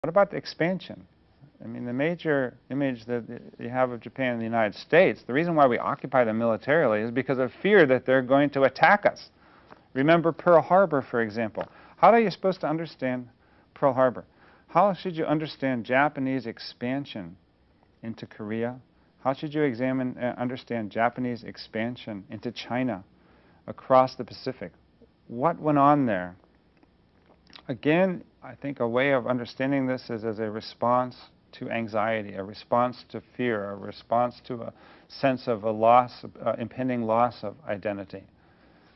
What about the expansion? I mean, the major image that you have of Japan and the United States, the reason why we occupy them militarily is because of fear that they're going to attack us. Remember Pearl Harbor, for example. How are you supposed to understand Pearl Harbor? How should you understand Japanese expansion into Korea? How should you understand Japanese expansion into China, across the Pacific? What went on there? Again, I think a way of understanding this is as a response to anxiety, a response to fear, a response to a sense of a loss, impending loss of identity.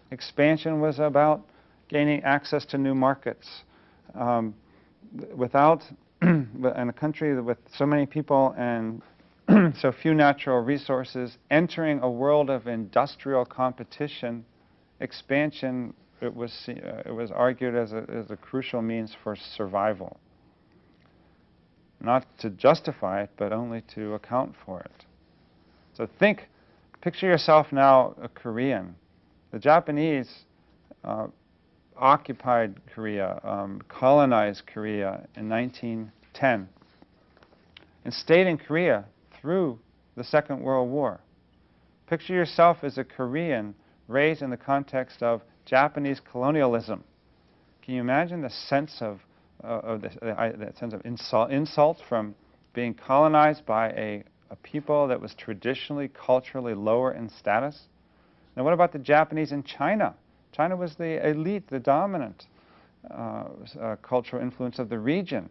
Expansion was about gaining access to new markets. In a country with so many people and so few natural resources, entering a world of industrial competition, expansion, it was argued as a crucial means for survival. Not to justify it, but only to account for it. So picture yourself now a Korean. The Japanese occupied Korea, colonized Korea in 1910, and stayed in Korea through the Second World War. Picture yourself as a Korean raised in the context of Japanese colonialism. Can you imagine the sense of insult from being colonized by a people that was traditionally, culturally lower in status? Now, what about the Japanese in China? China was the elite, the dominant cultural influence of the region.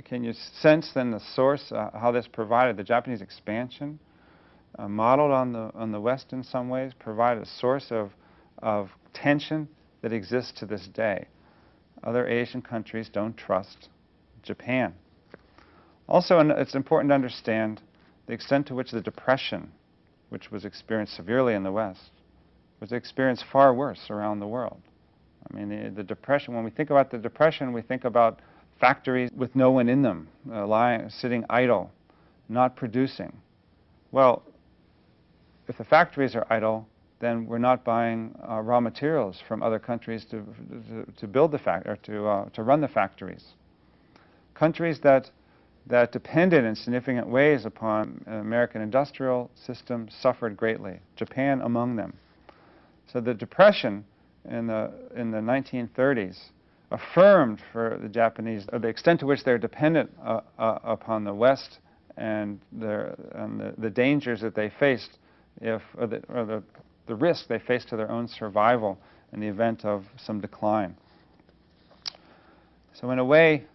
Can you sense then the source, how this provided the Japanese expansion, modeled on the West in some ways, provided a source of tension that exists to this day. Other Asian countries don't trust Japan. Also, it's important to understand the extent to which the Depression, which was experienced severely in the West, was experienced far worse around the world. I mean, the Depression, when we think about the Depression, we think about factories with no one in them, sitting idle, not producing. Well, if the factories are idle, then we're not buying raw materials from other countries to build to run the factories. Countries that depended in significant ways upon American industrial system suffered greatly, Japan among them. So the Depression in the 1930s affirmed for the Japanese the extent to which they're dependent upon the West and the dangers that they faced, or the risk they faced to their own survival in the event of some decline. So in a way,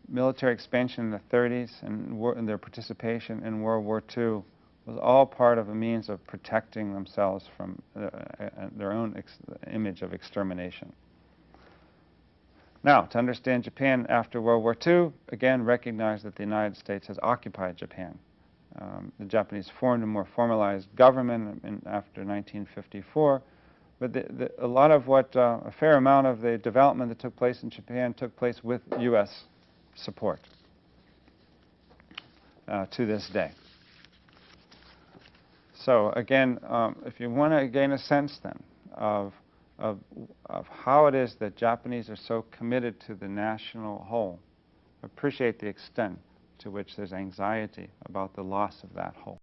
military expansion in the 30s and their participation in World War II was all part of a means of protecting themselves from their own image of extermination. Now, to understand Japan after World War II, again, recognize that the United States has occupied Japan. The Japanese formed a more formalized government after 1954, but a fair amount of the development that took place in Japan took place with U.S. support to this day. So again, if you want to gain a sense then of how it is that Japanese are so committed to the national whole, appreciate the extent to which there's anxiety about the loss of that whole.